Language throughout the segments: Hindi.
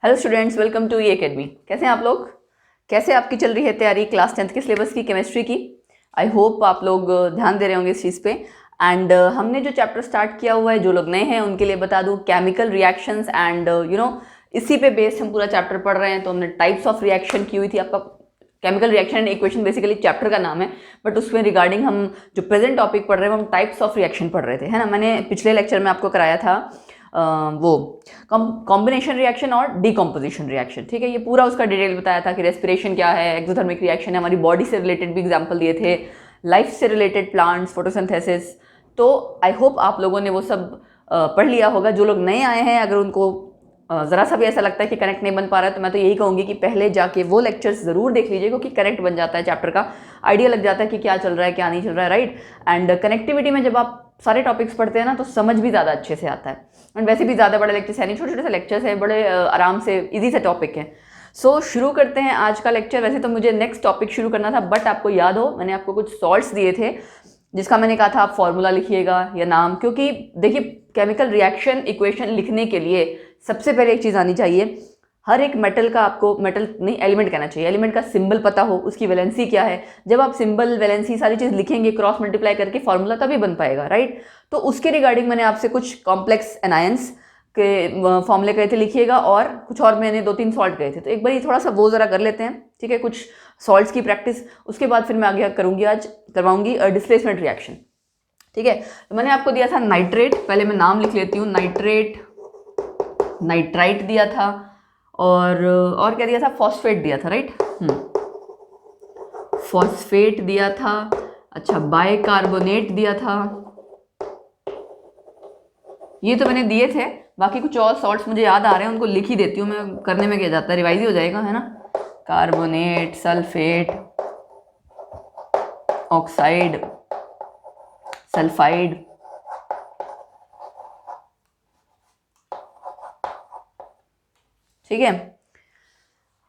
Hello students, welcome to E academy. कैसे हैं आप लोग? कैसे आपकी चल रही है तैयारी क्लास 10th के सिलेबस की, केमिस्ट्री की? आई होप आप लोग ध्यान दे रहे होंगे इस चीज़ पे। एंड हमने जो चैप्टर स्टार्ट किया हुआ है, जो लोग नए हैं उनके लिए बता दूं, केमिकल रिएक्शंस एंड इसी पे बेस्ड हम पूरा चैप्टर पढ़ रहे हैं। तो हमने टाइप्स ऑफ रिएक्शन की हुई थी। आपका chemical reaction and equation basically chapter का नाम है, बट उसमें रिगार्डिंग हम जो प्रेजेंट टॉपिक पढ़ रहे हैं वो हम टाइप्स ऑफ रिएक्शन पढ़ रहे थे, है ना। मैंने पिछले लेक्चर में आपको कराया था वो कॉम्बिनेशन रिएक्शन और डीकम्पोजिशन रिएक्शन, ठीक है। ये पूरा उसका डिटेल बताया था कि रेस्पिरेशन क्या है, एक्सोथर्मिक रिएक्शन है, हमारी बॉडी से रिलेटेड भी एग्जांपल दिए थे, लाइफ से रिलेटेड, प्लांट्स, फोटोसिंथेसिस। तो आई होप आप लोगों ने वो सब पढ़ लिया होगा। जो लोग नए आए हैं, अगर उनको ज़रा सा भी ऐसा लगता है कि कनेक्ट नहीं बन पा रहा है, तो मैं तो यही कहूँगी कि पहले जाके वो लेक्चर्स ज़रूर देख लीजिए, क्योंकि कनेक्ट बन जाता है, चैप्टर का आइडिया लग जाता है कि क्या चल रहा है क्या नहीं चल रहा है, राइट। एंड कनेक्टिविटी में जब आप सारे टॉपिक्स पढ़ते हैं ना, तो समझ भी ज़्यादा अच्छे से आता है। एंड वैसे भी ज़्यादा बड़े लेक्चर्स है नहीं, छोटे छोटे से लेक्चर्स है, बड़े आराम से ईजी से टॉपिक है। सो शुरू करते हैं आज का लेक्चर। वैसे तो मुझे नेक्स्ट टॉपिक शुरू करना था, बट आपको याद हो मैंने आपको कुछ सॉल्ट्स दिए थे, जिसका मैंने कहा था आप फॉर्मूला लिखिएगा या नाम। क्योंकि देखिए, केमिकल रिएक्शन इक्वेशन लिखने के लिए सबसे पहले एक चीज़ आनी चाहिए, हर एक मेटल का, आपको मेटल नहीं एलिमेंट कहना चाहिए, एलिमेंट का सिंबल पता हो, उसकी वैलेंसी क्या है। जब आप सिंबल, वैलेंसी सारी चीज़ लिखेंगे, क्रॉस मल्टीप्लाई करके फॉर्मूला तभी बन पाएगा, राइट। तो उसके रिगार्डिंग मैंने आपसे कुछ कॉम्प्लेक्स एनायंस के फॉर्मूले कहे थे लिखिएगा, और कुछ और मैंने 2-3 सॉल्ट कहे थे। तो एक बार ये थोड़ा सा वो ज़रा कर लेते हैं, ठीक है, कुछ सॉल्ट्स की प्रैक्टिस। उसके बाद फिर मैं आगे करूँगी, आज करवाऊंगी डिस्प्लेसमेंट रिएक्शन, ठीक है। तो मैंने आपको दिया था नाइट्रेट, पहले मैं नाम लिख लेती हूँ, नाइट्रेट, नाइट्राइट दिया था, और क्या दिया था, फॉस्फेट दिया था, राइट। फॉस्फेट दिया था। अच्छा, बाइकार्बोनेट दिया था। ये तो मैंने दिए थे, बाकी कुछ और सॉल्ट्स मुझे याद आ रहे हैं, उनको लिख ही देती हूँ मैं, करने में क्या जाता है, रिवाइज ही हो जाएगा, है ना। कार्बोनेट, सल्फेट, ऑक्साइड, सल्फाइड, ठीक है,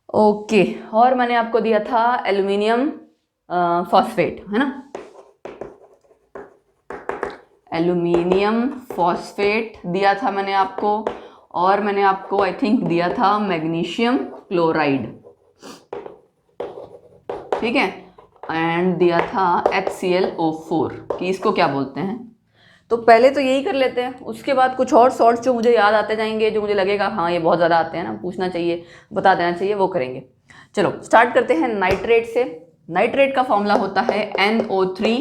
ओके। और मैंने आपको दिया था एल्यूमिनियम फॉस्फेट, है ना, एल्यूमिनियम फॉस्फेट दिया था मैंने आपको। और मैंने आपको आई थिंक दिया था मैग्नीशियम क्लोराइड, ठीक है, एंड दिया था HClO4 कि इसको क्या बोलते हैं। तो पहले तो यही कर लेते हैं, उसके बाद कुछ और सॉल्ट्स जो मुझे याद आते जाएंगे, जो मुझे लगेगा हाँ ये बहुत ज़्यादा आते हैं ना, पूछना चाहिए, बता देना चाहिए, वो करेंगे। चलो स्टार्ट करते हैं नाइट्रेट से। नाइट्रेट का फॉर्मूला होता है NO3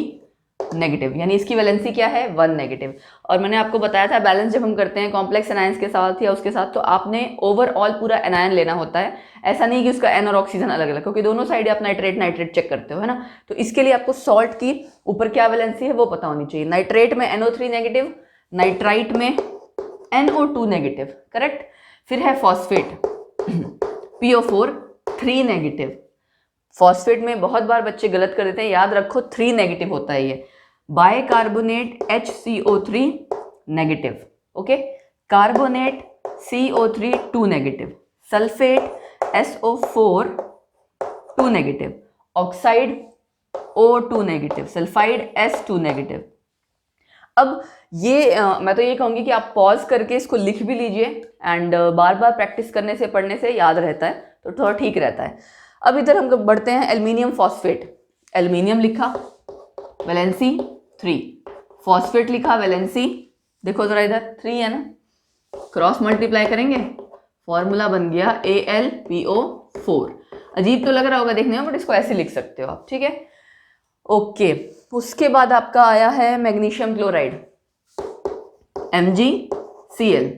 नेगेटिव, यानी इसकी वैलेंसी क्या है, 1 नेगेटिव। और मैंने आपको बताया था बैलेंस जब हम करते हैं कॉम्प्लेक्स एनायंस के साथ या उसके साथ, तो आपने ओवरऑल पूरा एनायन लेना होता है, ऐसा नहीं कि उसका एन और ऑक्सीजन अलग अलग, क्योंकि दोनों साइड आप नाइट्रेट नाइट्रेट चेक करते हो, है ना। तो इसके लिए आपको सॉल्ट की ऊपर क्या वैलेंसी है वो पता होनी चाहिए। नाइट्रेट में NO3 नेगेटिव, नाइट्राइट में NO2 नेगेटिव, करेक्ट। फिर है फॉस्फेट PO4 3 नेगेटिव। फॉस्फेट में बहुत बार बच्चे गलत कर देते हैं, याद रखो 3 नेगेटिव होता है ये। Bicarbonate HCO3 negative, okay. Carbonate CO3 2 negative, sulphate SO4 2 negative, oxide O2 negative, sulphide S2 negative. अब ये मैं तो ये कहूँगी कि आप पॉज करके इसको लिख भी लीजिए, एंड बार बार प्रैक्टिस करने से, पढ़ने से याद रहता है, तो थोड़ा ठीक रहता है। अब इधर हम बढ़ते हैं एल्युमिनियम फॉस्फेट। एल्युमिनियम लिखा, वैलेंसी 3, फॉस्फेट लिखा, वैलेंसी देखो जरा इधर 3 है ना, क्रॉस मल्टीप्लाई करेंगे, फॉर्मूला बन गया AlPO4। अजीब तो लग रहा होगा देखने में, बट इसको ऐसे लिख सकते हो आप, ठीक है, ओके। उसके बाद आपका आया है मैग्नीशियम क्लोराइड, MgCl,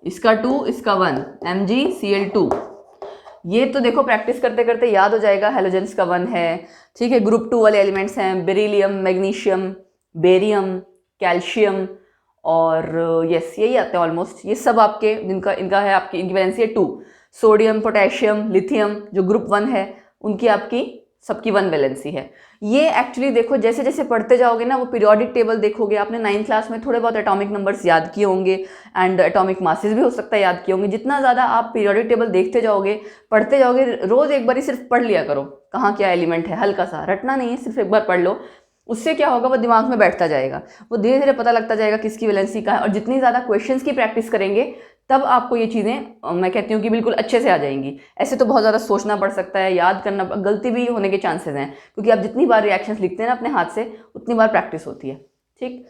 इसका 2 इसका 1, MgCl2। ये तो देखो प्रैक्टिस करते करते याद हो जाएगा, हेलोजेंस का 1 है, ठीक है। ग्रुप 2 वाले एलिमेंट्स हैं, बेरिलियम, मैग्नीशियम, बेरियम, कैल्शियम, और यस यही आते हैं ऑलमोस्ट, ये सब आपके जिनका इनका है, आपकी इनकी वैलेंसी है 2। सोडियम, पोटेशियम, लिथियम जो ग्रुप 1 है, उनकी आपकी सबकी 1 वैलेंसी है। ये एक्चुअली देखो जैसे जैसे पढ़ते जाओगे ना, वो पीरियोडिक टेबल देखोगे, आपने 9th क्लास में थोड़े बहुत एटॉमिक नंबर्स याद किए होंगे, एंड एटॉमिक मासेस भी हो सकता है याद किए होंगे। जितना ज़्यादा आप पीरियोडिक टेबल देखते जाओगे, पढ़ते जाओगे, रोज़ एक बार ही सिर्फ पढ़ लिया करो कहाँ क्या एलिमेंट है, हल्का सा रटना नहीं है, सिर्फ एक बार पढ़ लो। उससे क्या होगा, वो दिमाग में बैठता जाएगा, वो धीरे धीरे पता लगता जाएगा किसकी वैलेंसी का है। और जितनी ज़्यादा क्वेश्चंस की प्रैक्टिस करेंगे, तब आपको ये चीज़ें मैं कहती हूँ कि बिल्कुल अच्छे से आ जाएंगी। ऐसे तो बहुत ज़्यादा सोचना पड़ सकता है, याद करना, गलती भी होने के चांसेस हैं, क्योंकि आप जितनी बार रिएक्शंस लिखते हैं ना अपने हाथ से उतनी बार प्रैक्टिस होती है। ठीक,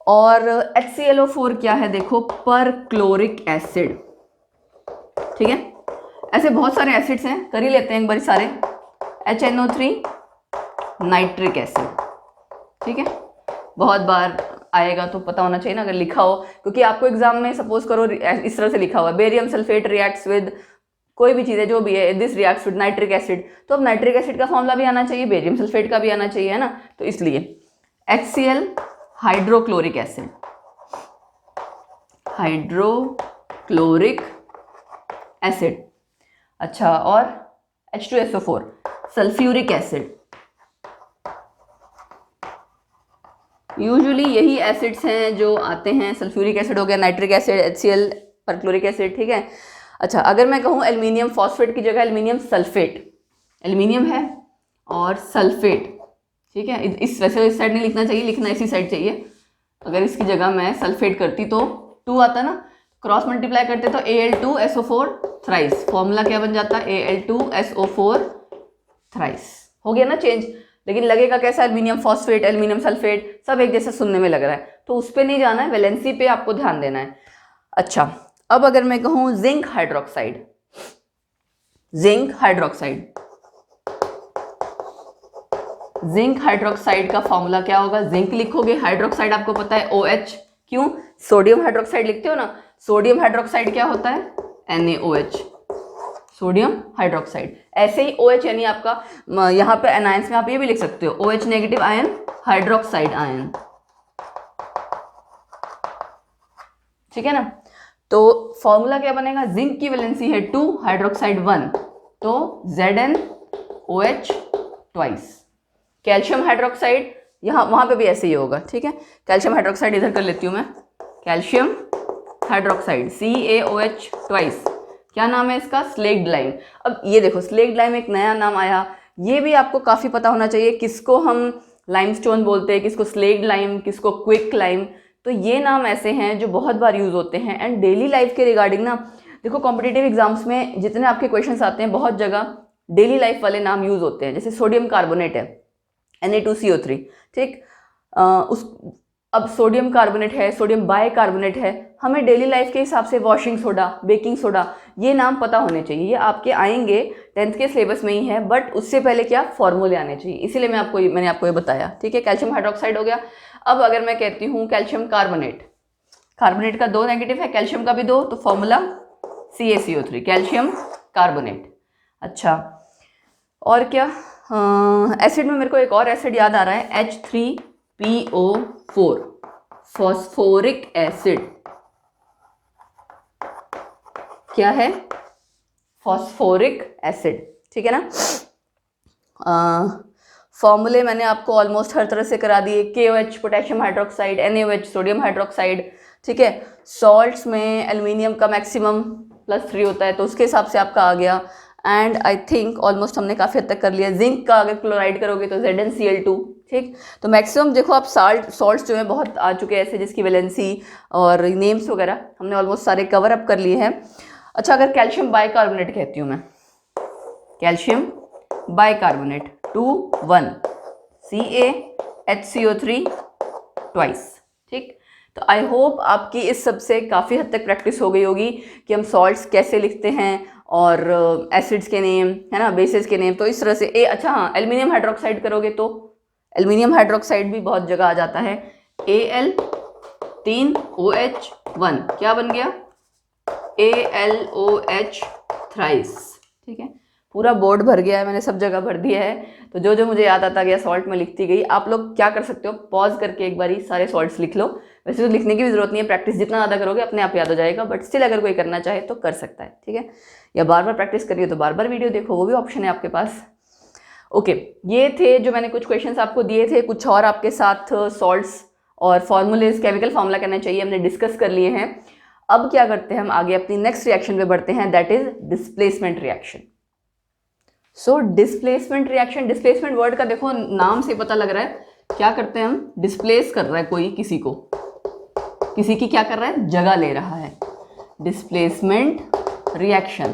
और HClO4 क्या है देखो, पर क्लोरिक एसिड। ठीक है, ऐसे बहुत सारे एसिड्स हैं, कर ही लेते हैं एक बार सारे। HNO3 nitric acid. ठीक है, बहुत बार आएगा तो पता होना चाहिए ना अगर लिखा हो, क्योंकि आपको एग्जाम में सपोज करो इस तरह से लिखा हुआ है, बेरियम सल्फेट रिएक्ट्स विद कोई भी चीज़ है जो भी है, this reacts with nitric acid, तो अब नाइट्रिक एसिड का फॉर्मूला भी आना चाहिए, बेरियम सल्फेट का भी आना चाहिए, है ना। तो इसलिए HCl hydrochloric acid, hydrochloric acid. अच्छा, और H2SO4 सल्फ्यूरिक एसिड। यूजुअली यही एसिड्स हैं जो आते हैं, सल्फ्यूरिक एसिड हो गया, nitric acid, HCl perchloric acid. ठीक है, अच्छा अगर मैं कहूँ एल्युमिनियम फॉस्फेट की जगह एल्युमिनियम सल्फेट, एल्युमिनियम है और सल्फेट। ठीक है, इस वैसे इस साइड नहीं लिखना चाहिए, लिखना इसी साइड चाहिए। अगर इसकी जगह मैं सल्फेट करती तो 2 आता ना, क्रॉस मल्टीप्लाई करते तो Al2SO4 थ्राइस, फॉर्मूला क्या बन जाता है, Al2SO4 थ्राइस। हो गया ना चेंज, लेकिन लगेगा कैसा, एल्युमिनियम फॉस्फेट, एल्युमिनियम सल्फेट, सब एक जैसा सुनने में लग रहा है, तो उस पर नहीं जाना है, वैलेंसी पे आपको ध्यान देना है। अच्छा, अब अगर मैं कहूँ zinc hydroxide, zinc hydroxide, zinc hydroxide का फॉर्मूला क्या होगा, जिंक लिखोगे, हाइड्रोक्साइड आपको पता है OH, क्यों, सोडियम हाइड्रोक्साइड लिखते हो ना, सोडियम हाइड्रोक्साइड क्या होता है, NaOH, सोडियम हाइड्रोक्साइड। ऐसे ही OH यानी आपका यहाँ पे एनायंस में आप ये भी लिख सकते हो, OH negative ion, hydroxide ion. ठीक है ना, तो फॉर्मूला क्या बनेगा, जिंक की वैलेंसी है 2, हाइड्रोक्साइड 1, तो ZnOH ट्वाइस। कैल्शियम हाइड्रोक्साइड, यहाँ वहाँ पे भी ऐसे ही होगा। ठीक है, कैल्शियम हाइड्रोक्साइड इधर कर लेती हूँ मैं, कैल्शियम हाइड्रोक्साइड CaOH ट्वाइस। क्या नाम है इसका, स्लेग्ड लाइम। अब ये देखो, स्लेग्ड लाइम एक नया नाम आया, ये भी आपको काफ़ी पता होना चाहिए, किसको हम लाइमस्टोन बोलते हैं, किसको स्लेग्ड लाइम, किसको क्विक लाइम। तो ये नाम ऐसे हैं जो बहुत बार यूज़ होते हैं। एंड डेली लाइफ के रिगार्डिंग ना देखो, कॉम्पिटिटिव एग्जाम्स में जितने आपके क्वेश्चंस आते हैं बहुत जगह डेली लाइफ वाले नाम यूज़ होते हैं। जैसे सोडियम कार्बोनेट है, Na2CO3। ठीक, अब सोडियम कार्बोनेट है, सोडियम बाइकार्बोनेट है, हमें डेली लाइफ के हिसाब से वॉशिंग सोडा, बेकिंग सोडा, ये नाम पता होने चाहिए। ये आपके आएंगे 10th के सिलेबस में ही है, बट उससे पहले क्या फॉर्मूले आने चाहिए, इसीलिए मैंने आपको ये बताया। ठीक है, कैल्शियम हाइड्रोक्साइड हो गया। अब अगर मैं कहती हूँ कैल्शियम कार्बोनेट, कार्बोनेट का 2 नेगेटिव है, कैल्शियम का भी 2, तो फॉर्मूला CaCO3, कैल्शियम कार्बोनेट। अच्छा, और क्या, एसिड में मेरे को एक और एसिड याद आ रहा है, H3PO4 फॉस्फोरिक एसिड। क्या है, फॉस्फोरिक एसिड। ठीक है ना, फॉर्मूले मैंने आपको ऑलमोस्ट हर तरह से करा दिए, KOH potassium hydroxide, NaOH sodium hydroxide. ठीक है, सॉल्ट्स में एल्युमिनियम का मैक्सिमम +3 होता है, तो उसके हिसाब से आपका आ गया। एंड आई थिंक ऑलमोस्ट हमने काफ़ी हद तक कर लिया। जिंक का अगर क्लोराइड करोगे तो ZnCl2। ठीक, तो मैक्सिमम देखो आप सॉल्ट्स जो है बहुत आ चुके हैं ऐसे, जिसकी वैलेंसी और नेम्स वगैरह हमने ऑलमोस्ट सारे कवर अप कर लिए हैं। अच्छा, अगर कैल्शियम बाइकार्बोनेट कहती हूँ मैं, कैल्शियम बाइकार्बोनेट 2,1 CaHCO3 ट्वाइस। ठीक, तो आई होप आपकी इस सब से काफ़ी हद तक प्रैक्टिस हो गई होगी कि हम सॉल्ट्स कैसे लिखते हैं और एसिड्स के नेम, है ना, बेसिस के नेम। तो इस तरह से अच्छा हाँ, एल्युमिनियम हाइड्रोक्साइड करोगे तो एल्युमिनियम हाइड्रोक्साइड भी बहुत जगह आ जाता है, Al3OH1 क्या बन गया, AlOH थ्राइस। ठीक है, पूरा बोर्ड भर गया है, मैंने सब जगह भर दिया है। तो जो जो मुझे याद आता गया सॉल्ट में लिखती गई। आप लोग क्या कर सकते हो, पॉज करके एक बारी सारे सॉल्ट्स लिख लो। वैसे तो लिखने की भी जरूरत नहीं है, प्रैक्टिस जितना ज़्यादा करोगे अपने आप याद हो जाएगा, बट स्टिल अगर कोई करना चाहे तो कर सकता है। ठीक है, या बार बार प्रैक्टिस करिए तो बार बार वीडियो देखो, वो भी ऑप्शन है आपके पास। ओके, ये थे जो मैंने कुछ क्वेश्चंस आपको दिए थे, कुछ और आपके साथ सॉल्ट्स और फॉर्मूलेज, केमिकल फॉर्मूला करना चाहिए, हमने डिस्कस कर लिए हैं। अब क्या करते हैं हम आगे अपनी नेक्स्ट रिएक्शन पे बढ़ते हैं, that is displacement reaction. So displacement reaction, displacement word का देखो नाम से पता लग रहा है क्या करते हैं हम, डिस्प्लेस कर रहा है कोई किसी को, किसी की क्या कर रहा है, जगह ले रहा है। Displacement reaction.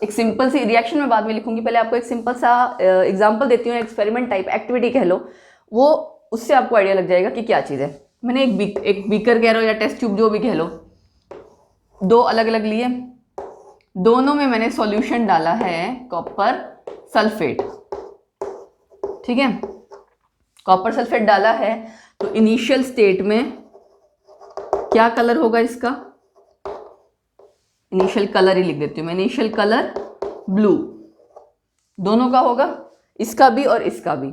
एक सिंपल सी रिएक्शन मैं बाद में लिखूंगी, पहले आपको एक सिंपल सा एग्जांपल देती हूँ, एक्सपेरिमेंट टाइप एक्टिविटी कह लो, वो उससे आपको आइडिया लग जाएगा कि क्या चीज़ है। मैंने एक बीकर कह लो या टेस्ट ट्यूब जो भी कह लो, दो अलग अलग लिए, दोनों में मैंने सॉल्यूशन डाला है कॉपर सल्फेट, ठीक है। कॉपर सल्फेट डाला है तो इनिशियल स्टेट में क्या कलर होगा इसका, इनिशियल कलर ही लिख देती हूँ मैं, इनिशियल कलर ब्लू, दोनों का होगा, इसका भी और इसका भी।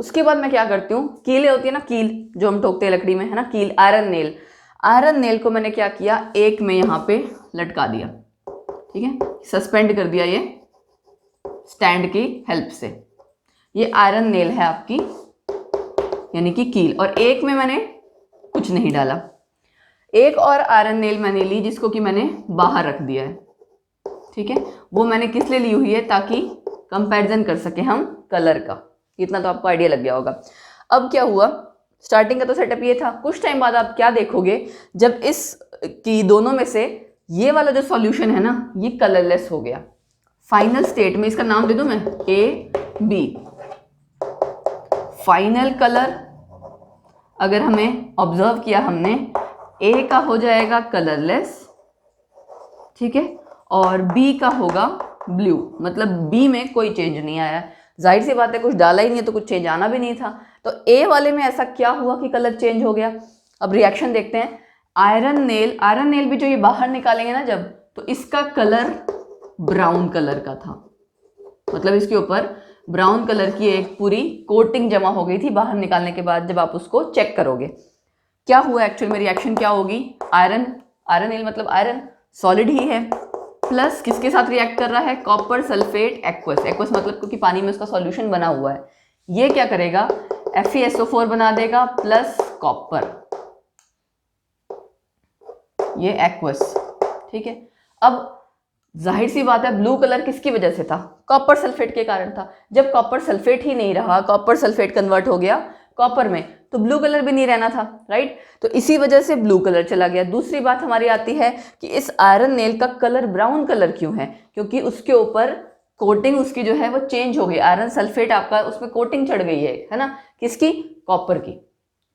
उसके बाद मैं क्या करती हूँ, कीलें होती है ना, कील जो हम ठोकते हैं लकड़ी में, है ना, कील, आयरन नेल, आयरन नेल को मैंने क्या किया, एक में यहाँ पे लटका दिया, ठीक है, सस्पेंड कर दिया ये स्टैंड की हेल्प से। ये आयरन नेल है आपकी, यानी कि कील, और एक में मैंने कुछ नहीं डाला। एक और आयरन नेल मैंने ली जिसको कि मैंने बाहर रख दिया है, ठीक है। वो मैंने किस लिए ली हुई है, ताकि कंपैरिजन कर सके हम कलर का। इतना तो आपको आइडिया लग गया होगा। अब क्या हुआ, स्टार्टिंग का तो सेटअप ये था। कुछ टाइम बाद आप क्या देखोगे, जब इस की दोनों में से ये वाला जो सॉल्यूशन है ना, ये कलरलेस हो गया। फाइनल स्टेट में इसका नाम दे दूं मैं, ए बी। फाइनल कलर अगर हमें ऑब्जर्व किया हमने, ए का हो जाएगा कलरलेस, ठीक है, और बी का होगा ब्लू, मतलब बी में कोई चेंज नहीं आया। जाहिर सी बात है, कुछ डाला ही नहीं है तो कुछ चेंज आना भी नहीं था। तो ए वाले में ऐसा क्या हुआ कि कलर चेंज हो गया। अब रिएक्शन देखते हैं। आयरन नेल भी जो ये बाहर निकालेंगे ना जब, तो इसका कलर ब्राउन कलर का था, मतलब इसके ऊपर ब्राउन कलर की एक पूरी कोटिंग जमा हो गई थी बाहर निकालने के बाद। जब आप उसको चेक करोगे क्या हुआ एक्चुअल में, रिएक्शन क्या होगी, आयरन नेल मतलब आयरन सॉलिड ही है, प्लस किसके साथ रिएक्ट कर रहा है, कॉपर सल्फेट एक्वस। एक्वस मतलब क्योंकि पानी में उसका सॉल्यूशन बना हुआ है, ये क्या करेगा, FeSO4 बना देगा प्लस कॉपर, ये एक्वस, ठीक है। अब जाहिर सी बात है, ब्लू कलर किसकी वजह से था, कॉपर सल्फेट के कारण था। जब कॉपर सल्फेट ही नहीं रहा, कॉपर सल्फेट कन्वर्ट हो गया कॉपर में, तो ब्लू कलर भी नहीं रहना था, राइट। तो इसी वजह से ब्लू कलर चला गया। दूसरी बात हमारी आती है कि इस आयरन नेल का कलर ब्राउन कलर क्यों है, क्योंकि उसके ऊपर कोटिंग उसकी जो है वो चेंज हो गई। आयरन सल्फेट आपका उसमें कोटिंग चढ़ गई है ना, किसकी, कॉपर की,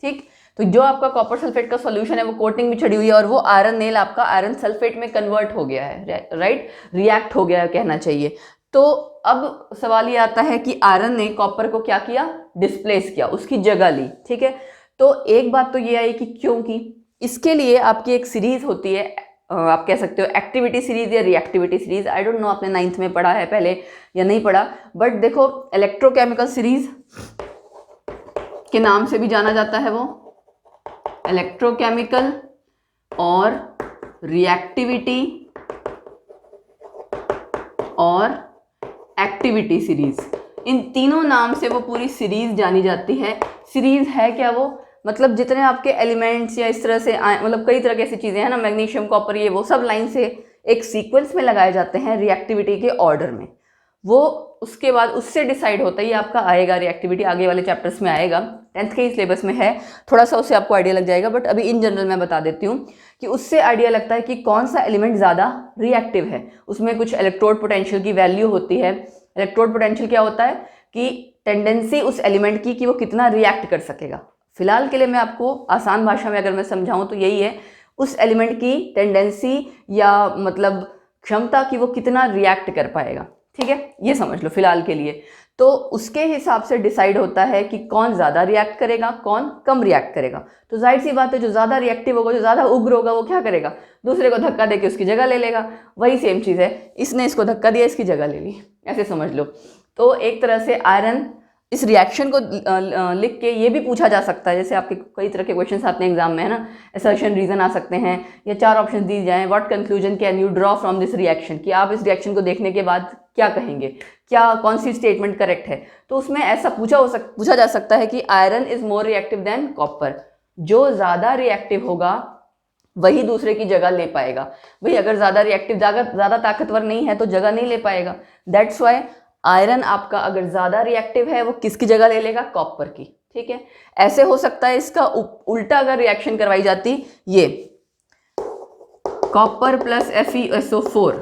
ठीक। तो जो आपका कॉपर सल्फेट का सॉल्यूशन है वो कोटिंग भी चढ़ी हुई है, और वो आयरन नेल आपका आयरन सल्फेट में कन्वर्ट हो गया है, राइट, रिएक्ट हो गया है कहना चाहिए। तो अब सवाल ये आता है कि आयरन ने कॉपर को क्या किया, डिस्प्लेस किया, उसकी जगह ली, ठीक है। तो एक बात तो ये आई कि क्योंकि इसके लिए आपकी एक सीरीज होती है, आप कह सकते हो एक्टिविटी सीरीज या reactivity series, I don't know आपने 9th में पढ़ा है पहले या नहीं पढ़ा, बट देखो इलेक्ट्रोकेमिकल सीरीज के नाम से भी जाना जाता है वो, इलेक्ट्रोकेमिकल और रिएक्टिविटी और एक्टिविटी सीरीज, इन तीनों नाम से वो पूरी सीरीज जानी जाती है। सीरीज है क्या वो, मतलब जितने आपके एलिमेंट्स या इस तरह से मतलब कई तरह की ऐसी चीज़ें हैं ना, मैग्नीशियम कॉपर ये वो सब लाइन से एक सीक्वेंस में लगाए जाते हैं रिएक्टिविटी के ऑर्डर में। वो उसके बाद उससे डिसाइड होता है, ये आपका आएगा रिएक्टिविटी आगे वाले चैप्टर्स में आएगा, 10th के ही सिलेबस में है, थोड़ा सा उससे आपको आइडिया लग जाएगा, बट अभी इन जनरल मैं बता देती हूँ कि उससे आइडिया लगता है कि कौन सा एलिमेंट ज़्यादा रिएक्टिव है। उसमें कुछ इलेक्ट्रोड पोटेंशियल की वैल्यू होती है। इलेक्ट्रोड पोटेंशियल क्या होता है कि टेंडेंसी उस एलिमेंट की कि वो कितना रिएक्ट कर सकेगा। फिलहाल के लिए मैं आपको आसान भाषा में अगर मैं समझाऊं तो यही है, उस एलिमेंट की टेंडेंसी या मतलब क्षमता कि वो कितना रिएक्ट कर पाएगा, ठीक है, ये समझ लो फिलहाल के लिए। तो उसके हिसाब से डिसाइड होता है कि कौन ज़्यादा रिएक्ट करेगा, कौन कम रिएक्ट करेगा। तो जाहिर सी बात है, जो ज़्यादा रिएक्टिव होगा, जो ज़्यादा उग्र होगा, वो क्या करेगा, दूसरे को धक्का देके उसकी जगह ले लेगा। वही सेम चीज़ है, इसने इसको धक्का दिया, इसकी जगह ले ली, ऐसे समझ लो। तो एक तरह से आयरन इस रिएक्शन को लिख के ये भी पूछा जा सकता है, जैसे आपके कई तरह के क्वेश्चंस आते हैं एग्जाम में, है ना, असर्शन रीजन आ सकते हैं, या 4 ऑप्शन दी जाएं, what conclusion can you draw from this reaction, कि आप इस रिएक्शन को देखने के बाद क्या कहेंगे, क्या कौन सी स्टेटमेंट करेक्ट है। तो उसमें ऐसा पूछा जा सकता है कि iron is more reactive than copper, जो ज़्यादा रिएक्टिव होगा वही दूसरे की जगह ले पाएगा। भाई अगर ज़्यादा रिएक्टिव, ज़्यादा ताकतवर नहीं है तो जगह नहीं ले पाएगा। दैट्स वाई आयरन आपका अगर ज़्यादा रिएक्टिव है वो किसकी जगह ले लेगा, कॉपर की, ठीक है। ऐसे हो सकता है इसका उल्टा अगर रिएक्शन करवाई जाती, ये कॉपर प्लस FeSO4,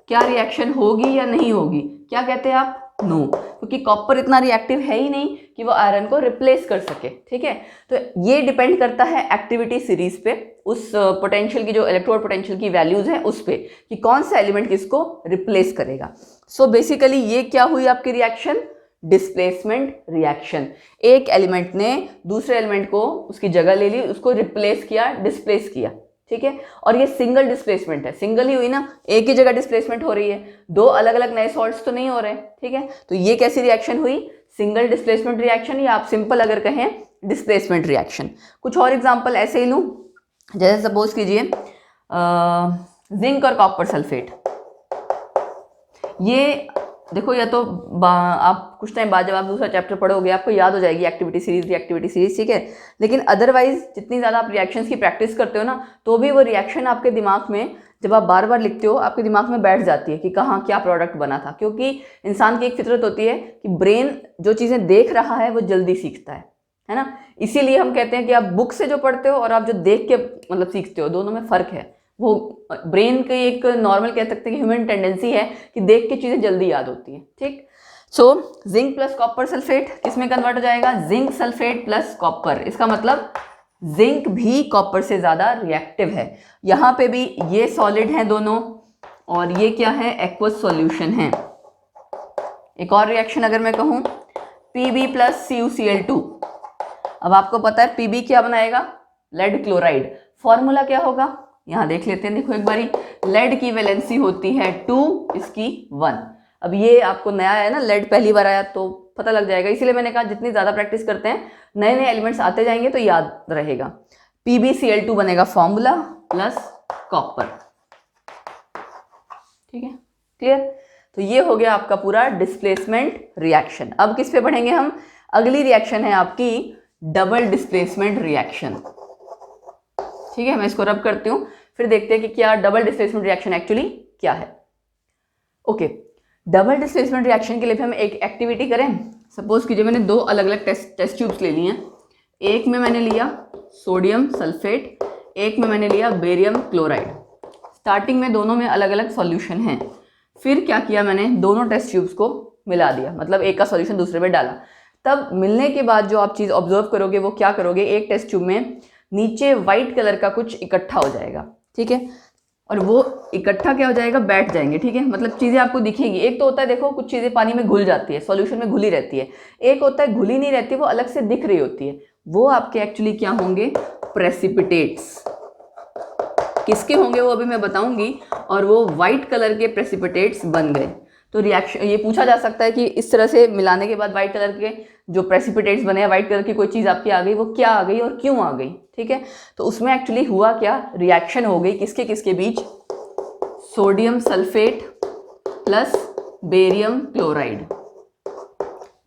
क्या रिएक्शन होगी या नहीं होगी? क्या कहते हैं आप? नो, क्योंकि कॉपर इतना रिएक्टिव है ही नहीं कि वो आयरन को रिप्लेस कर सके। ठीक है, तो ये डिपेंड करता है एक्टिविटी सीरीज पे, उस पोटेंशियल की जो इलेक्ट्रोड पोटेंशियल की वैल्यूज हैं उस पे, कि कौन सा एलिमेंट किसको रिप्लेस करेगा। सो बेसिकली ये क्या हुई आपकी रिएक्शन? Displacement reaction. एक एलिमेंट ने दूसरे एलिमेंट को उसकी जगह ले ली, उसको रिप्लेस किया, डिस्प्लेस किया। ठीक है, और ये सिंगल डिस्प्लेसमेंट है, सिंगल ही हुई ना, एक ही जगह डिस्प्लेसमेंट हो रही है, दो अलग अलग नए सॉल्ट्स तो नहीं हो रहे। ठीक है, तो ये कैसी रिएक्शन हुई? सिंगल डिस्प्लेसमेंट रिएक्शन, या आप सिंपल अगर कहें डिस्प्लेसमेंट रिएक्शन। कुछ और एग्जांपल ऐसे ही लूँ, जैसे सपोज कीजिए जिंक और कॉपर सल्फेट। ये देखो, या तो आप कुछ टाइम बाद जब आप दूसरा चैप्टर पढ़ोगे आपको याद हो जाएगी एक्टिविटी सीरीज, रिएक्टिविटी सीरीज। ठीक है, लेकिन अदरवाइज जितनी ज़्यादा आप रिएक्शंस की प्रैक्टिस करते हो ना, तो भी वो रिएक्शन आपके दिमाग में, जब आप बार बार लिखते हो, आपके दिमाग में बैठ जाती है कि कहाँ क्या प्रोडक्ट बना था। क्योंकि इंसान की एक फितरत होती है कि ब्रेन जो चीज़ें देख रहा है वो जल्दी सीखता है ना। इसीलिए हम कहते हैं कि आप बुक से जो पढ़ते हो और आप जो देख के मतलब सीखते हो, दोनों में फ़र्क है। वो ब्रेन की एक नॉर्मल कह सकते हैं कि ह्यूमन टेंडेंसी है कि देख के चीज़ें जल्दी याद होती हैं। ठीक, so zinc plus copper sulphate किस में कन्वर्ट हो जाएगा? Zinc sulphate plus copper. इसका मतलब जिंक भी कॉपर से ज़्यादा रिएक्टिव है। यहाँ पे भी ये सॉलिड हैं दोनों, और ये क्या है? एक्वस सॉल्यूशन है। एक और रिएक्शन अगर मैं कहूँ, Pb प्लस CuCl2। अब आपको पता है Pb क्या बनाएगा? Lead chloride. फॉर्मूला क्या होगा? यहाँ देख लेते हैं, देखो एक बारी, लेड की वैलेंसी होती है 2, इसकी 1। अब ये आपको नया है ना, लेड पहली बार आया तो पता लग जाएगा, इसीलिए मैंने कहा जितनी ज़्यादा प्रैक्टिस करते हैं, नए नए एलिमेंट्स आते जाएंगे तो याद रहेगा। PbCl2 बनेगा फॉर्मूला प्लस कॉपर। ठीक है, क्लियर? तो ये हो गया आपका पूरा डिस्प्लेसमेंट रिएक्शन। अब किस पे बढ़ेंगे हम? अगली रिएक्शन है आपकी डबल डिस्प्लेसमेंट रिएक्शन। ठीक है, मैं इसको रब करती हूँ, फिर देखते हैं कि क्या डबल डिस्प्लेसमेंट रिएक्शन एक्चुअली क्या है। ओके, डबल डिस्प्लेसमेंट रिएक्शन के लिए हम एक एक्टिविटी करें। सपोज कीजिए मैंने दो अलग अलग टेस्ट ट्यूब्स ले लिए हैं। एक में मैंने लिया सोडियम सल्फेट, एक में मैंने लिया बेरियम क्लोराइड। स्टार्टिंग में दोनों में अलग अलग सॉल्यूशन हैं। फिर क्या किया मैंने? दोनों टेस्ट ट्यूब्स को मिला दिया, मतलब एक का सॉल्यूशन दूसरे में डाला। तब मिलने के बाद जो आप चीज़ ऑब्जर्व करोगे वो क्या करोगे? एक टेस्ट ट्यूब में नीचे वाइट कलर का कुछ इकट्ठा हो जाएगा। ठीक है, और वो इकट्ठा क्या हो जाएगा? बैठ जाएंगे। ठीक है, मतलब चीज़ें आपको दिखेंगी। एक तो होता है, देखो कुछ चीज़ें पानी में घुल जाती है, सॉल्यूशन में घुली रहती है। एक होता है घुली नहीं रहती, वो अलग से दिख रही होती है। वो आपके एक्चुअली क्या होंगे? प्रेसिपिटेट्स। किसके होंगे वो अभी मैं बताऊंगी। और वो वाइट कलर के प्रेसिपिटेट्स बन गए। तो रिएक्शन ये पूछा जा सकता है कि इस तरह से मिलाने के बाद वाइट कलर के जो प्रेसिपिटेट्स बने हैं, वाइट कलर की कोई चीज़ आपकी आ गई, वो क्या आ गई और क्यों आ गई। ठीक है, तो उसमें एक्चुअली हुआ क्या? रिएक्शन हो गई किसके किसके बीच? Sodium sulphate plus barium chloride.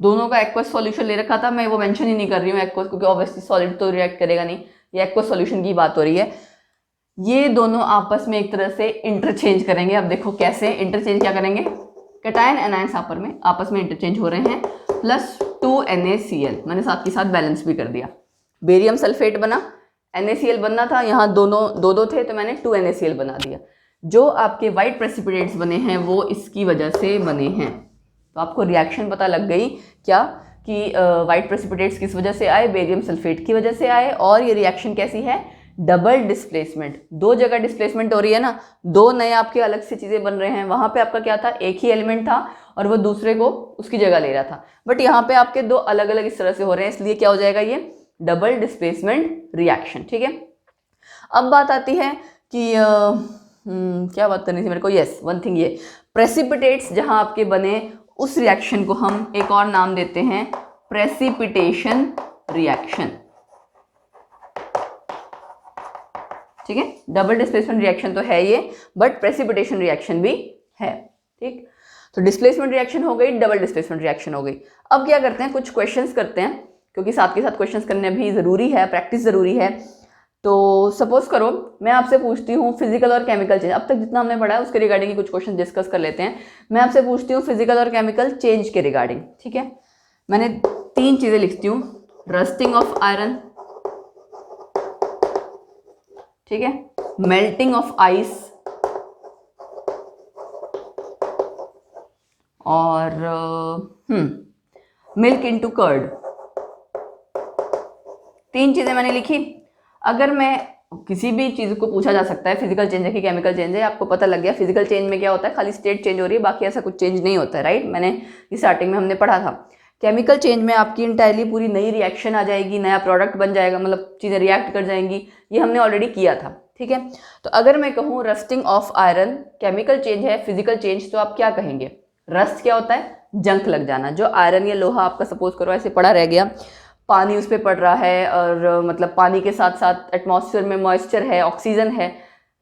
दोनों का एक्वस सॉल्यूशन ले रखा था, मैं वो मेंशन ही नहीं कर रही हूँ एक्वस, क्योंकि ऑब्वियसली सॉलिड तो रिएक्ट करेगा नहीं, ये एक्वस सॉल्यूशन की बात हो रही है। ये दोनों आपस में एक तरह से इंटरचेंज करेंगे। अब देखो कैसे इंटरचेंज क्या करेंगे? कैटायन एनायंस आपस में इंटरचेंज हो रहे हैं, प्लस 2NaCl मैंने साथ के साथ बैलेंस भी कर दिया। बेरियम सल्फेट बना, NaCl बनना था, यहाँ दोनों दो थे तो मैंने 2NaCl बना दिया। जो आपके वाइट प्रेसिपिटेट्स बने हैं वो इसकी वजह से बने हैं। तो आपको रिएक्शन पता लग गई क्या कि वाइट प्रेसिपिटेट्स किस वजह से आए? बेरियम सल्फेट की वजह से आए। और ये रिएक्शन कैसी है? Double displacement. दो जगह डिस्प्लेसमेंट हो रही है ना, दो नए आपके अलग से चीज़ें बन रहे हैं। वहाँ पे आपका क्या था? एक ही एलिमेंट था और वो दूसरे को उसकी जगह ले रहा था। बट यहाँ पे आपके दो अलग अलग इस तरह से हो रहे हैं, इसलिए क्या हो जाएगा? ये डबल डिस्प्लेसमेंट रिएक्शन। ठीक है, अब बात आती है कि क्या बात करनी थी मेरे को? यस, वन थिंग, ये प्रेसिपिटेट्स जहाँ आपके बने उस रिएक्शन को हम एक और नाम देते हैं प्रेसिपिटेशन रिएक्शन। ठीक है, डबल डिस्प्लेसमेंट रिएक्शन तो है ये, बट प्रेसिपिटेशन रिएक्शन भी है। ठीक, तो डिस्प्लेसमेंट रिएक्शन हो गई, डबल डिस्प्लेसमेंट रिएक्शन हो गई। अब क्या करते हैं? कुछ क्वेश्चंस करते हैं, क्योंकि साथ के साथ क्वेश्चंस करने भी ज़रूरी है, प्रैक्टिस ज़रूरी है। तो सपोज करो मैं आपसे पूछती हूँ फिजिकल और केमिकल चेंज। अब तक जितना हमने पढ़ा है उसके रिगार्डिंग कुछ क्वेश्चन डिस्कस कर लेते हैं। मैं आपसे पूछती हूँ फिजिकल और केमिकल चेंज के रिगार्डिंग। ठीक है, मैंने 3 चीज़ें लिखती हूँ। रस्टिंग ऑफ आयरन, ठीक है, मेल्टिंग ऑफ आइस और मिल्क इनटू कर्ड। 3 चीजें मैंने लिखी। अगर मैं किसी भी चीज को पूछा जा सकता है फिजिकल चेंज है कि केमिकल चेंज है, आपको पता लग गया फिजिकल चेंज में क्या होता है, खाली स्टेट चेंज हो रही है, बाकी ऐसा कुछ चेंज नहीं होता है, राइट। मैंने स्टार्टिंग में हमने पढ़ा था। केमिकल चेंज में आपकी इंटायरली पूरी नई रिएक्शन आ जाएगी, नया प्रोडक्ट बन जाएगा, मतलब चीज़ें रिएक्ट कर जाएंगी, ये हमने ऑलरेडी किया था, ठीक है। तो अगर मैं कहूँ rusting of iron chemical change है, फिजिकल चेंज, तो आप क्या कहेंगे? रस्ट क्या होता है? जंक लग जाना। जो आयरन या लोहा आपका सपोज करो ऐसे पड़ा रह गया, पानी उस पर पड़ रहा है और मतलब पानी के साथ साथ एटमॉस्फेयर में मॉइस्चर है, ऑक्सीजन है,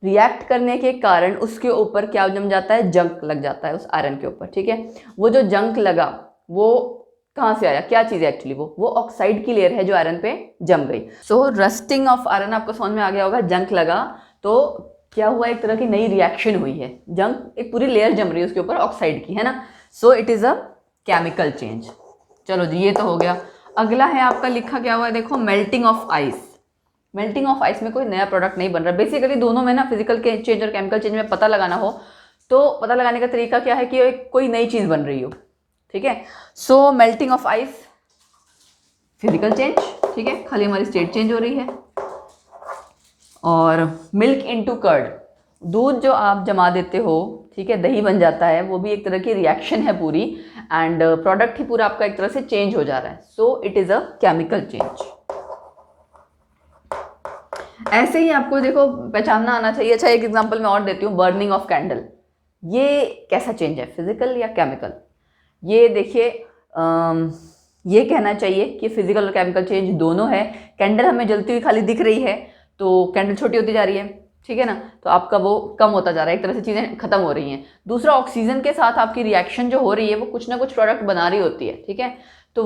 रिएक्ट करने के कारण उसके ऊपर क्या जम जाता है? जंक लग जाता है उस आयरन के ऊपर, ठीक है। वो जो जंक लगा वो कहाँ से आया? क्या चीज़ है एक्चुअली? वो ऑक्साइड की लेयर है जो आयरन पे जम गई। सो रस्टिंग ऑफ आयरन आपको समझ में आ गया होगा। जंक लगा तो क्या हुआ? एक तरह की नई रिएक्शन हुई है, जंक एक पूरी लेयर जम रही है उसके ऊपर ऑक्साइड की, है ना। So it is a chemical change. चलो जी, ये तो हो गया। अगला है आपका लिखा क्या हुआ है, देखो, melting of ice. Melting of ice में कोई नया प्रोडक्ट नहीं बन रहा। बेसिकली दोनों में ना फिजिकल चेंज और केमिकल चेंज में पता लगाना हो तो पता लगाने का तरीका क्या है कि कोई नई चीज़ बन रही हो, ठीक है। So melting of ice physical change, ठीक है, खाली हमारी स्टेट चेंज हो रही है। और मिल्क इनटू कर्ड, दूध जो आप जमा देते हो, ठीक है, दही बन जाता है, वो भी एक तरह की रिएक्शन है पूरी, एंड प्रोडक्ट ही पूरा आपका एक तरह से चेंज हो जा रहा है। So it is a chemical change. ऐसे ही आपको देखो पहचानना आना चाहिए। अच्छा, एक एग्जांपल मैं और देती हूँ, बर्निंग ऑफ कैंडल। ये कैसा चेंज है, फिजिकल या केमिकल? ये देखिए, ये कहना चाहिए कि फिजिकल और केमिकल चेंज दोनों है। कैंडल हमें जलती हुई खाली दिख रही है तो कैंडल छोटी होती जा रही है, ठीक है ना, तो आपका वो कम होता जा रहा है, एक तरह से चीज़ें खत्म हो रही हैं। दूसरा, ऑक्सीजन के साथ आपकी रिएक्शन जो हो रही है वो कुछ ना कुछ प्रोडक्ट बना रही होती है, ठीक है। तो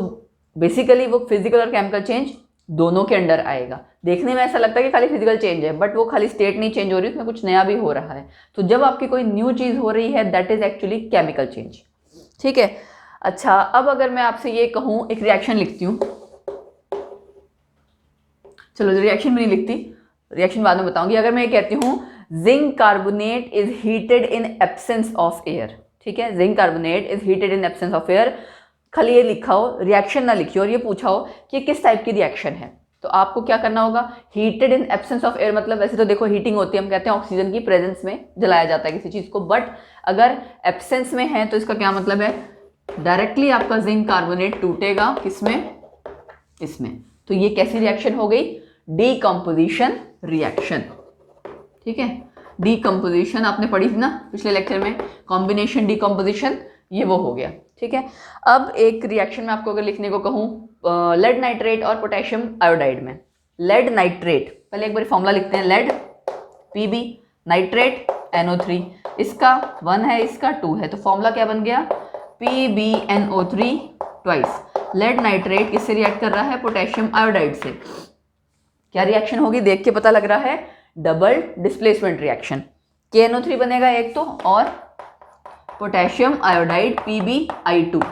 बेसिकली वो फिजिकल और केमिकल चेंज दोनों के अंडर आएगा। देखने में ऐसा लगता है कि खाली फिजिकल चेंज है, बट वो खाली स्टेट नहीं चेंज हो रही, उसमें कुछ नया भी हो रहा है। तो जब आपकी कोई न्यू चीज़ हो रही है that is actually chemical change, ठीक है। अच्छा, अब अगर मैं आपसे ये कहूँ, एक रिएक्शन लिखती हूँ, चलो रिएक्शन भी नहीं लिखती, रिएक्शन बाद में बताऊंगी। अगर मैं ये कहती हूँ zinc carbonate is heated in absence of air, ठीक है, zinc carbonate is heated in absence of air, खाली ये लिखा हो, रिएक्शन ना लिखी हो, और ये पूछा हो कि किस टाइप की रिएक्शन है, तो आपको क्या करना होगा? Heated in absence of air मतलब वैसे तो देखो हीटिंग होती है, हम कहते हैं ऑक्सीजन की प्रेजेंस में जलाया जाता है किसी चीज़ को, बट अगर एब्सेंस में है तो इसका क्या मतलब है? डायरेक्टली आपका जिंक कार्बोनेट टूटेगा किसमें? इसमें। तो ये कैसी रिएक्शन हो गई? डीकम्पोजिशन रिएक्शन, ठीक है। डीकम्पोजिशन आपने पढ़ी थी ना पिछले लेक्चर में, कॉम्बिनेशन डीकम्पोजिशन, ये वो हो गया, ठीक है। अब एक रिएक्शन में आपको अगर लिखने को कहूँ लेड नाइट्रेट और पोटेशियम आयोडाइड में, लेड नाइट्रेट, पहले एक बार फॉर्मूला लिखते हैं, लेड Pb, नाइट्रेट NO3, इसका 1 है, इसका 2 है, तो फॉर्मूला क्या बन गया? PbNO3 twice. लेड नाइट्रेट किससे रिएक्ट कर रहा है? पोटेशियम आयोडाइड से। क्या रिएक्शन होगी? देख के पता लग रहा है, डबल डिस्प्लेसमेंट रिएक्शन। KNO3 बनेगा एक तो, और पोटेशियम आयोडाइड PbI2,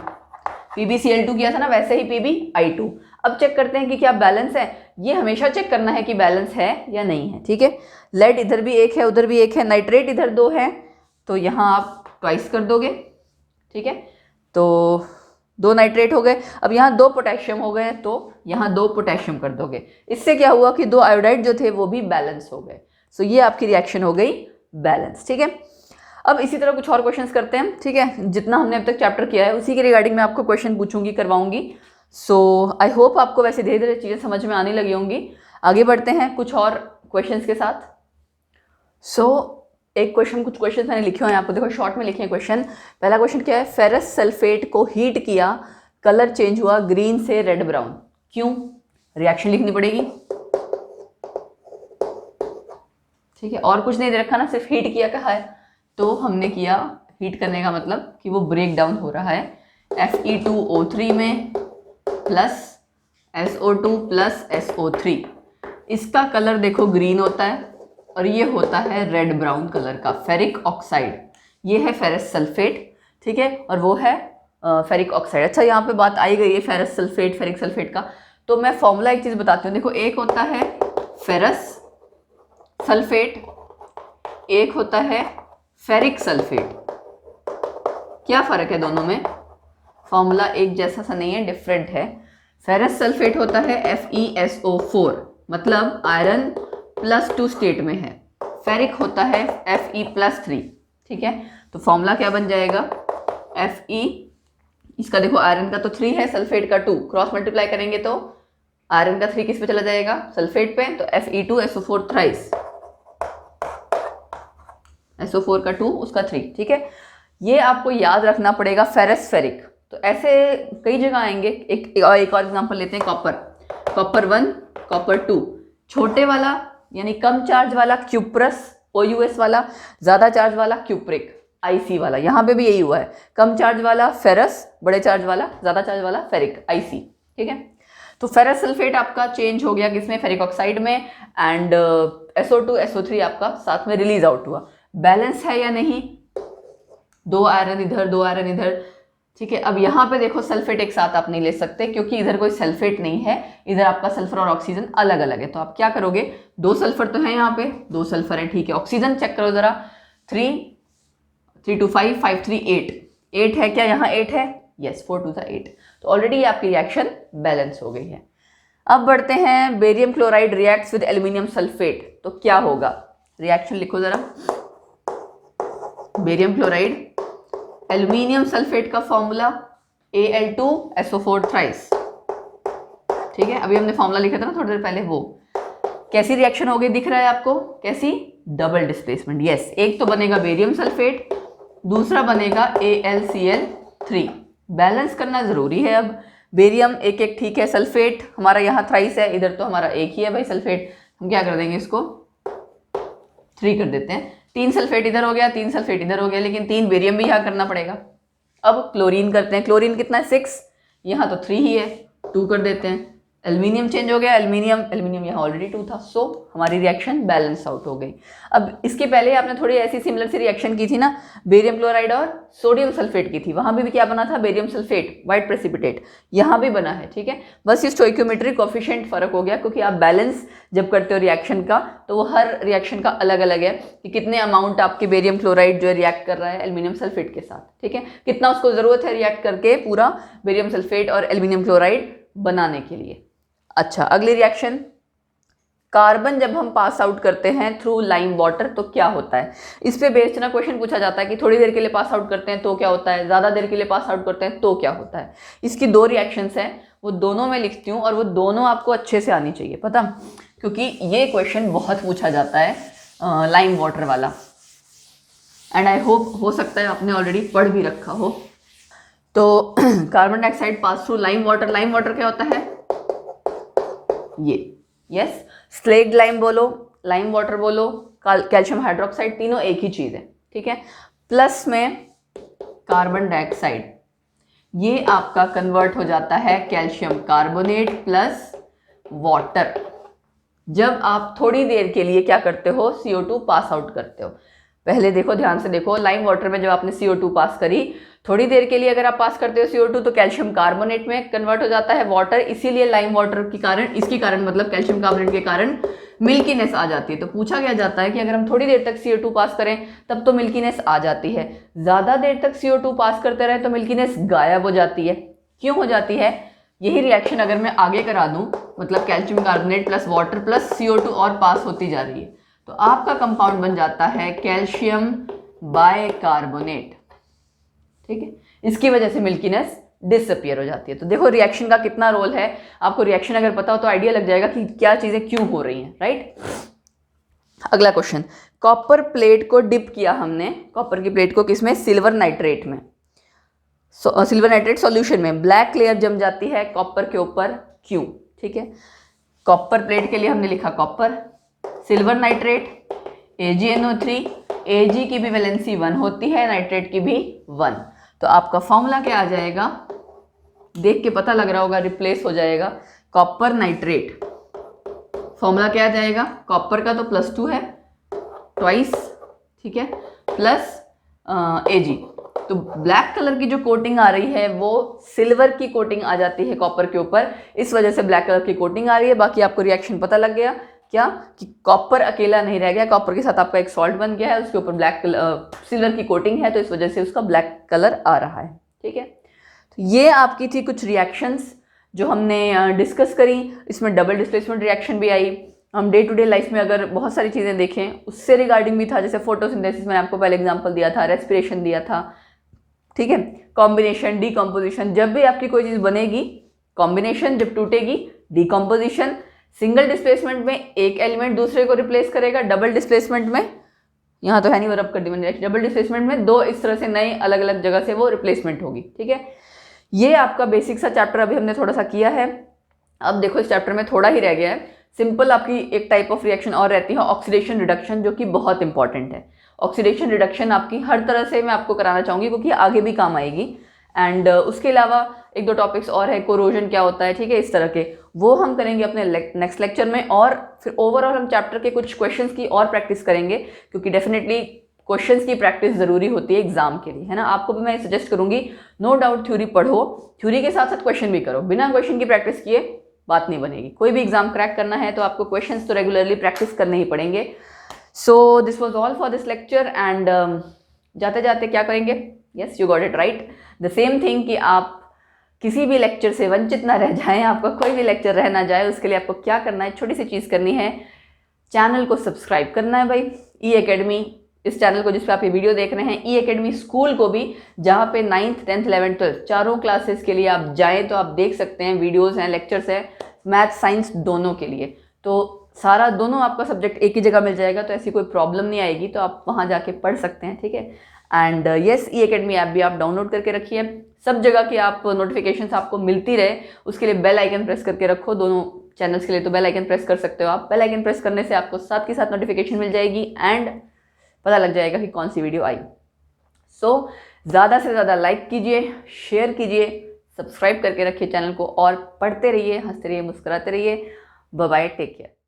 PbCl2 किया था ना, वैसे ही PbI2। अब चेक करते हैं कि क्या बैलेंस है। ये हमेशा चेक करना है कि बैलेंस है या नहीं है, ठीक है। लेड इधर भी एक है, उधर भी एक है, नाइट्रेट इधर 2 है, तो यहाँ आप ट्वाइस कर दोगे, ठीक है। तो 2 नाइट्रेट हो गए, अब यहाँ 2 पोटेशियम हो गए, तो यहाँ 2 पोटेशियम कर दोगे। इससे क्या हुआ कि 2 आयोडाइड जो थे वो भी बैलेंस हो गए। सो ये आपकी रिएक्शन हो गई बैलेंस, ठीक है। अब इसी तरह कुछ और क्वेश्चंस करते हैं, ठीक है। जितना हमने अब तक चैप्टर किया है उसी के रिगार्डिंग मैं आपको क्वेश्चन पूछूंगी, करवाऊंगी। सो आई होप आपको वैसे धीरे धीरे चीज़ें समझ में आने लगी होंगी। आगे बढ़ते हैं कुछ और क्वेश्चंस के साथ। एक क्वेश्चन, कुछ क्वेश्चन मैंने लिखे हुए हैं आपको, देखो शॉर्ट में लिखे हैं क्वेश्चन। पहला क्वेश्चन क्या है? फेरस सल्फेट को हीट किया, कलर चेंज हुआ ग्रीन से रेड ब्राउन, क्यों? रिएक्शन लिखनी पड़ेगी, ठीक है। और कुछ नहीं दे रखा ना, सिर्फ हीट किया कहा है, तो हमने किया हीट करने का मतलब कि वो ब्रेक डाउन हो रहा है Fe2O3 में प्लस SO2 प्लस SO3। इसका कलर देखो ग्रीन होता है और ये होता है रेड ब्राउन कलर का, फेरिक ऑक्साइड। ये है फेरस सल्फेट, ठीक है, और वो है फेरिक ऑक्साइड। अच्छा, यहाँ पे बात आई गई है फेरस सल्फेट, फेरिक सल्फेट का, तो मैं फॉर्मूला एक चीज़ बताती हूँ। देखो, एक होता है फेरस सल्फेट एक होता है फेरिक सल्फेट। क्या फ़र्क है दोनों में? फॉर्मूला एक जैसा सा नहीं है, डिफरेंट है। फेरस सल्फेट होता है FeSO4, मतलब आयरन +2 स्टेट में है। फेरिक होता है Fe+3। ठीक है, तो फॉर्मूला क्या बन जाएगा? Fe, इसका देखो आयरन का तो 3 है, सल्फेट का 2, क्रॉस मल्टीप्लाई करेंगे तो आयरन का 3 किस पे चला जाएगा? सल्फेट पे, तो Fe2SO4 थ्राइस, SO4 का 2 उसका 3। ठीक है, ये आपको याद रखना पड़ेगा, फेरस फेरिक। तो ऐसे कई जगह आएंगे। एक और एग्जांपल लेते हैं, कॉपर 1, कॉपर 2, छोटे वाला यानी कम चार्ज वाला क्यूप्रस OUS वाला, ज़्यादा चार्ज वाला क्यूप्रिक IC वाला। यहाँ पे भी यही हुआ है, कम चार्ज वाला फेरस, बड़े चार्ज वाला, ज़्यादा चार्ज वाला फेरिक IC। ठीक है, तो फेरस सल्फेट आपका चेंज हो गया किसमें? फेरिक ऑक्साइड में, एंड SO2 SO3 आपका साथ में रिलीज आउट हुआ। बैलेंस है या नहीं? 2 आयरन इधर, 2 आयरन इधर। ठीक है, अब यहाँ पे देखो सल्फेट एक साथ आप नहीं ले सकते क्योंकि इधर कोई सल्फेट नहीं है, इधर आपका सल्फर और ऑक्सीजन अलग अलग है। तो आप क्या करोगे? 2 सल्फर तो है यहाँ पे, 2 सल्फर है। ठीक है, ऑक्सीजन चेक करो जरा, 3 2 5 5 3 8 है क्या? यहाँ 8 है, यस, 4 2 8। तो ऑलरेडी आपकी रिएक्शन बैलेंस हो गई है। अब बढ़ते हैं, barium chloride reacts with aluminium sulphate, तो क्या होगा? रिएक्शन लिखो जरा। बेरियम क्लोराइड एल्यूमिनियम सल्फेट का फॉर्मूला Al2SO4 थ्राइस। ठीक है, अभी हमने फॉर्मूला लिखा था ना थोड़ी देर पहले, वो कैसी रिएक्शन हो गई दिख रहा है आपको? कैसी? Double displacement. यस, एक तो बनेगा बेरियम सल्फेट, दूसरा बनेगा AlCl3। बैलेंस करना जरूरी है। अब बेरियम एक एक ठीक है, सल्फेट हमारा यहाँ थ्राइस है, इधर तो हमारा एक ही है भाई सल्फेट। हम क्या कर देंगे, इसको 3 कर देते हैं। 3 सल्फेट इधर हो गया, 3 सल्फेट इधर हो गया, लेकिन 3 बेरियम भी यहाँ करना पड़ेगा। अब क्लोरीन करते हैं। क्लोरीन कितना है? 6, यहाँ तो 3 ही है, 2 कर देते हैं। एल्यूमिनियम चेंज हो गया, एल्यूमिनियम यहाँ ऑलरेडी 2 था, सो हमारी रिएक्शन बैलेंस आउट हो गई। अब इसके पहले आपने थोड़ी ऐसी सिमिलर सी रिएक्शन की थी ना, बेरियम क्लोराइड और सोडियम सल्फेट की थी, वहां भी क्या बना था? बेरियम सल्फेट, व्हाइट प्रेसिपिटेट, यहाँ भी बना है। ठीक है, बस ये स्टोइक्योमेट्रिक कोफिशिएंट फर्क हो गया, क्योंकि आप बैलेंस जब करते हो रिएक्शन का तो वो हर रिएक्शन का अलग अलग है कि कितने अमाउंट आपके बेरियम क्लोराइड जो है रिएक्ट कर रहा है एल्यूमिनियम सल्फेट के साथ। ठीक है, कितना उसको जरूरत है रिएक्ट करके पूरा बेरियम सल्फेट और एल्यूमिनियम क्लोराइड बनाने के लिए। अच्छा, अगली रिएक्शन, कार्बन जब हम पास आउट करते हैं थ्रू लाइम वाटर तो क्या होता है? इस पे बेस्ड ना क्वेश्चन पूछा जाता है कि थोड़ी देर के लिए पास आउट करते हैं तो क्या होता है, ज़्यादा देर के लिए पास आउट करते हैं तो क्या होता है। इसकी 2 रिएक्शंस हैं, वो दोनों मैं लिखती हूँ और वो दोनों आपको अच्छे से आनी चाहिए, पता, क्योंकि ये क्वेश्चन बहुत पूछा जाता है लाइम वाटर वाला, एंड आई होप हो सकता है आपने ऑलरेडी पढ़ भी रखा हो। तो carbon dioxide pass through lime water क्या होता है? ये, यस, स्लेक्ड लाइम बोलो, लाइम वाटर बोलो, कैल्शियम हाइड्रोक्साइड, तीनों एक ही चीज है। ठीक है, प्लस में कार्बन डाइऑक्साइड, ये आपका कन्वर्ट हो जाता है कैल्शियम कार्बोनेट प्लस वाटर। जब आप थोड़ी देर के लिए क्या करते हो? CO2 पास आउट करते हो। पहले देखो, ध्यान से देखो, लाइम वाटर में जब आपने CO2 पास करी, थोड़ी देर के लिए अगर आप पास करते हो CO2 तो कैल्शियम कार्बोनेट में कन्वर्ट हो जाता है वाटर, इसीलिए लाइम वाटर के कारण, इसके कारण मतलब कैल्शियम कार्बोनेट के कारण मिल्कीनेस आ जाती है। तो पूछा क्या जाता है कि अगर हम थोड़ी देर तक CO2 पास करें तब तो मिल्कीनेस आ जाती है, ज़्यादा देर तक CO2 पास करते रहे तो मिल्कीनेस गायब हो जाती है। क्यों हो जाती है? यही रिएक्शन अगर मैं आगे करा दूं, मतलब calcium carbonate plus water plus CO2 और पास होती जा रही है, तो आपका कंपाउंड बन जाता है कैल्शियम बाइकार्बोनेट। ठीक है, इसकी वजह से मिल्कीनेस डिसअपियर हो जाती है। तो देखो रिएक्शन का कितना रोल है, आपको रिएक्शन अगर पता हो तो आइडिया लग जाएगा कि क्या चीजें क्यों हो रही हैं, राइट। अगला क्वेश्चन, कॉपर प्लेट को डिप किया हमने, कॉपर की प्लेट को किसमें? सिल्वर नाइट्रेट में, सिल्वर नाइट्रेट सॉल्यूशन में, ब्लैक लेयर जम जाती है कॉपर के ऊपर, क्यों? ठीक है, कॉपर प्लेट के लिए हमने लिखा copper, silver nitrate AgNO3, Ag की भी वैलेंसी 1 होती है, नाइट्रेट की भी 1। तो आपका फॉर्मूला क्या आ जाएगा? देख के पता लग रहा होगा, रिप्लेस हो जाएगा कॉपर नाइट्रेट। फॉर्मूला क्या आ जाएगा? कॉपर का तो +2 है, ट्वाइस, ठीक है, प्लस Ag। तो ब्लैक कलर की जो कोटिंग आ रही है वो सिल्वर की कोटिंग आ जाती है कॉपर के ऊपर, इस वजह से ब्लैक कलर की कोटिंग आ रही है। बाकी आपको रिएक्शन पता लग गया, क्या कि कॉपर अकेला नहीं रह गया, कॉपर के साथ आपका एक सॉल्ट बन गया है, उसके ऊपर ब्लैक सिल्वर की कोटिंग है, तो इस वजह से उसका ब्लैक कलर आ रहा है। ठीक है, तो ये आपकी थी कुछ रिएक्शंस जो हमने डिस्कस करी। इसमें डबल डिस्प्लेसमेंट रिएक्शन भी आई। हम डे टू डे लाइफ में अगर बहुत सारी चीज़ें देखें उससे रिगार्डिंग भी था, जैसे फोटोसिंथेसिस मैंने आपको पहले एग्जांपल दिया था, रेस्पिरेशन दिया था। ठीक है, कॉम्बिनेशन, डीकम्पोजिशन, जब भी आपकी कोई चीज़ बनेगी कॉम्बिनेशन, जब टूटेगी डीकम्पोजिशन। सिंगल डिस्प्लेसमेंट में एक एलिमेंट दूसरे को रिप्लेस करेगा, डबल डिस्प्लेसमेंट में, यहाँ तो है नहीं वो रब कर दी, डबल डिस्प्लेसमेंट में दो इस तरह से नए अलग अलग जगह से वो रिप्लेसमेंट होगी। ठीक है, ये आपका बेसिक सा चैप्टर अभी हमने थोड़ा सा किया है। अब देखो इस चैप्टर में थोड़ा ही रह गया है। सिंपल आपकी एक टाइप ऑफ रिएक्शन और रहती है, ऑक्सीडेशन रिडक्शन, जो कि बहुत इंपॉर्टेंट है। ऑक्सीडेशन रिडक्शन आपकी हर तरह से मैं आपको कराना चाहूँगी क्योंकि आगे भी काम आएगी। एंड उसके अलावा एक दो टॉपिक्स और है, कोरोजन क्या होता है, ठीक है, इस तरह के, वो हम करेंगे अपने नेक्स्ट लेक्चर में। और फिर ओवरऑल हम चैप्टर के कुछ क्वेश्चंस की और प्रैक्टिस करेंगे, क्योंकि डेफिनेटली क्वेश्चंस की प्रैक्टिस ज़रूरी होती है एग्जाम के लिए, है ना। आपको भी मैं सजेस्ट करूंगी, नो डाउट थ्योरी पढ़ो, थ्योरी के साथ साथ क्वेश्चन भी करो। बिना क्वेश्चन की प्रैक्टिस किए बात नहीं बनेगी। कोई भी एग्जाम क्रैक करना है तो आपको क्वेश्चंस तो रेगुलरली प्रैक्टिस करने ही पड़ेंगे। So this was all for this lecture. And जाते जाते क्या करेंगे, yes you got it right, the same thing कि आप किसी भी लेक्चर से वंचित ना रह जाएं, आपका कोई भी लेक्चर रह ना जाए, उसके लिए आपको क्या करना है, छोटी सी चीज़ करनी है, चैनल को सब्सक्राइब करना है भाई। ई एकेडमी, इस चैनल को जिस पे आप ये वीडियो देख रहे हैं, ई एकेडमी स्कूल को भी, जहाँ पे 9th 10th 11th 12th चारों क्लासेस के लिए आप जाएँ तो आप देख सकते हैं, वीडियोज़ हैं, लेक्चर्स हैं, मैथ साइंस दोनों के लिए। तो सारा दोनों आपका सब्जेक्ट एक ही जगह मिल जाएगा, तो ऐसी कोई प्रॉब्लम नहीं आएगी, तो आप वहाँ जाके पढ़ सकते हैं। ठीक है, and yes, E academy app भी आप डाउनलोड करके रखिए, सब जगह की आप नोटिफिकेशंस आपको मिलती रहे, उसके लिए बेल आइकन प्रेस करके रखो। दोनों चैनल्स के लिए तो बेल आइकन प्रेस कर सकते हो आप। बेल आइकन प्रेस करने से आपको साथ के साथ नोटिफिकेशन मिल जाएगी एंड पता लग जाएगा कि कौन सी वीडियो आई। सो ज़्यादा से ज़्यादा लाइक कीजिए, शेयर कीजिए, सब्सक्राइब करके रखिए चैनल को, और पढ़ते रहिए, हंसते रहिए, मुस्कुराते रहिए। Bye bye, take care.